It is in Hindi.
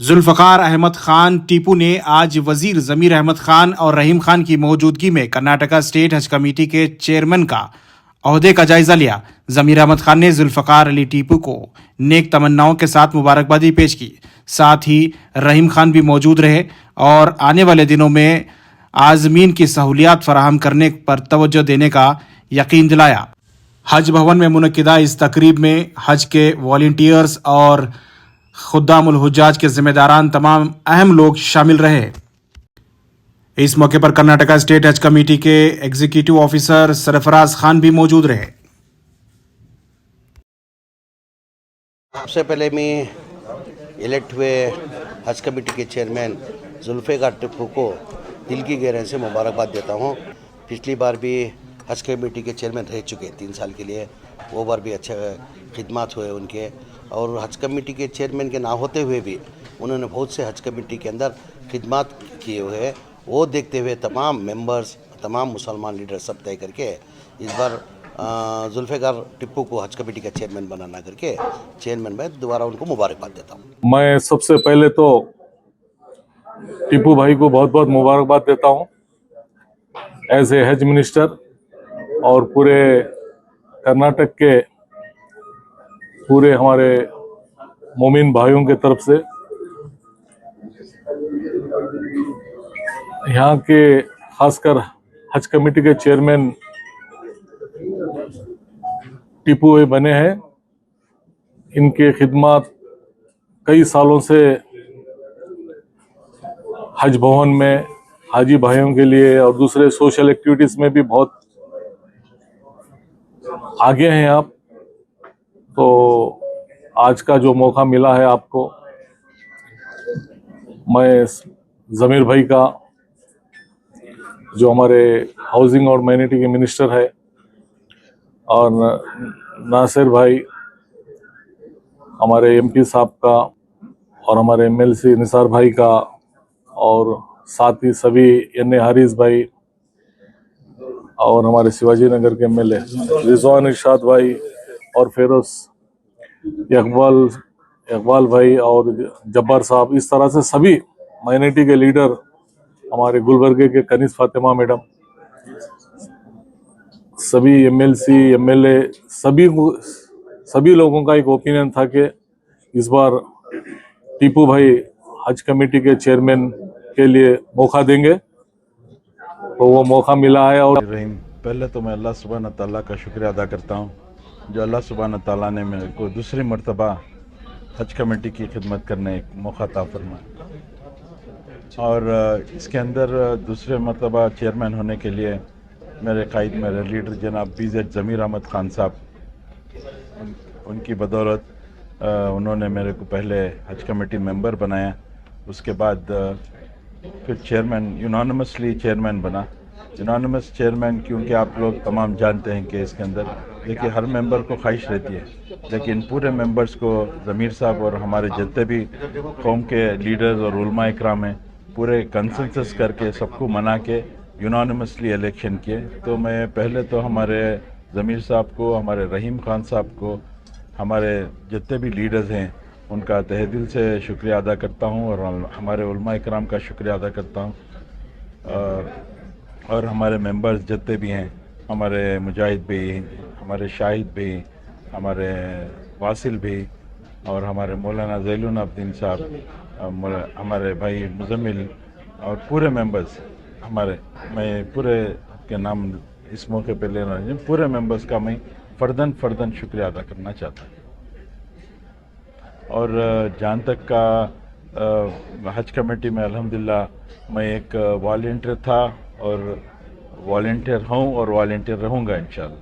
जुल्फ़कार अहमद खान टीपू ने आज वजीर ज़मीर अहमद खान और रहीम खान की मौजूदगी में कर्नाटका स्टेट हज कमेटी के चेयरमैन का ओहदे का जायजा लिया। ज़मीर अहमद खान ने जुल्फ़कार अली टीपू को नेक तमन्नाओं के साथ मुबारकबादी पेश की। साथ ही रहीम खान भी मौजूद रहे और आने वाले दिनों में आज़मीन की सहूलियात फराहम करने पर तवज्जो देने का यकीन दिलाया। हज भवन में मुनक्किदा इस तकरीब में हज के वॉलंटियर्स और खुद्दामुल हुज्जाज के जिम्मेदारान तमाम अहम लोग शामिल रहे। इस मौके पर कर्नाटका स्टेट हज कमेटी के एग्जीक्यूटिव ऑफिसर सरफराज खान भी मौजूद रहे। सबसे पहले मैं इलेक्ट हुए हज कमेटी के चेयरमैन जुल्फ़कार टिप्पू को दिल की गहराई से मुबारकबाद देता हूँ। पिछली बार भी हज कमेटी के चेयरमैन रह चुके 3 साल के लिए, वो बार भी अच्छे खिदमत हुए उनके, और हज कमेटी के चेयरमैन के ना होते हुए भी उन्होंने बहुत से हज कमेटी के अंदर खिदमत किए हुए। वो देखते हुए तमाम मेंबर्स, तमाम मुसलमान लीडर सब तय करके इस बार जुल्फ़कार टिप्पू को हज कमेटी का चेयरमैन बनाना करके चेयरमैन में दोबारा उनको मुबारकबाद देता हूँ। मैं सबसे पहले तो टीपू भाई को बहुत बहुत मुबारकबाद देता हूँ एज ए हज मिनिस्टर, और पूरे कर्नाटक के पूरे हमारे मोमिन भाइयों के तरफ से यहाँ के खासकर हज कमेटी के चेयरमैन टीपू भाई बने हैं। इनके खिदमत कई सालों से हज भवन में हाजी भाइयों के लिए और दूसरे सोशल एक्टिविटीज में भी बहुत आगे हैं आप। तो आज का जो मौका मिला है आपको, मैं ज़मीर भाई का, जो हमारे हाउसिंग और माइनॉरिटी के मिनिस्टर है, और नासिर भाई हमारे एमपी साहब का, और हमारे एमएलसी निसार भाई का, और साथ ही सभी एन ए हारिस भाई, और हमारे शिवाजी नगर के एमएलए रिजवान इरशाद भाई, और फेरोज इकबाल भाई, और जब्बार साहब, इस तरह से सभी माइनॉरिटी के लीडर, हमारे गुलबर्गे के कनीस फातिमा मैडम, सभी एमएलसी एमएलए, सभी लोगों का एक ओपिनियन था कि इस बार टीपू भाई हज कमेटी के चेयरमैन के लिए मौका देंगे, तो वो मौका मिला है। और पहले तो मैं अल्लाह सुब्हान तआला का शुक्रिया अदा करता हूँ, जो अल्लाह सुब्हान तआला ने मेरे को दूसरी मर्तबा हज कमेटी की खिदमत करने एक मौका अता फरमाया, और इसके अंदर दूसरे मर्तबा चेयरमैन होने के लिए मेरे कायद, मेरे लीडर जनाब BZ ज़मीर अहमद खान साहब, उनकी बदौलत उन्होंने मेरे को पहले हज कमेटी मेंबर बनाया। उसके बाद फिर चेयरमैन, यूनानिमसली चेयरमैन बना। यूनानिमस चेयरमैन क्योंकि आप लोग तमाम जानते हैं कि इसके अंदर देखिए हर मेंबर को ख्वाहिश रहती है, लेकिन पूरे मेंबर्स को ज़मीर साहब और हमारे जितने भी कौम के लीडर्स और उलमा इकराम हैं, पूरे कंसेंसस करके सबको मना के यूनानिमसली इलेक्शन किए। तो मैं पहले तो हमारे ज़मीर साहब को, हमारे रहीम खान साहब को, हमारे जितने भी लीडर्स हैं उनका तहे दिल से शुक्रिया अदा करता हूँ, और हमारे उलमा इकराम का शुक्रिया अदा करता हूँ, और हमारे मेंबर्स जितने भी हैं, हमारे मुजाहिद भी, हमारे शाहिद भी, हमारे वासिल भी, और हमारे मौलाना ज़ैनुल अब्दीन साहब, हमारे भाई मुजम्मिल, और पूरे मेंबर्स हमारे, मैं पूरे के नाम इस मौके पे ले रहा हूँ, पूरे मेंबर्स का मैं फ़र्दन शुक्रिया अदा करना चाहता हूँ। और जहाँ तक का हज कमेटी में अल्हम्दुलिल्लाह मैं एक वॉलंटियर था, और वॉलंटियर हूँ और वॉलंटियर रहूँगा इंशाअल्लाह।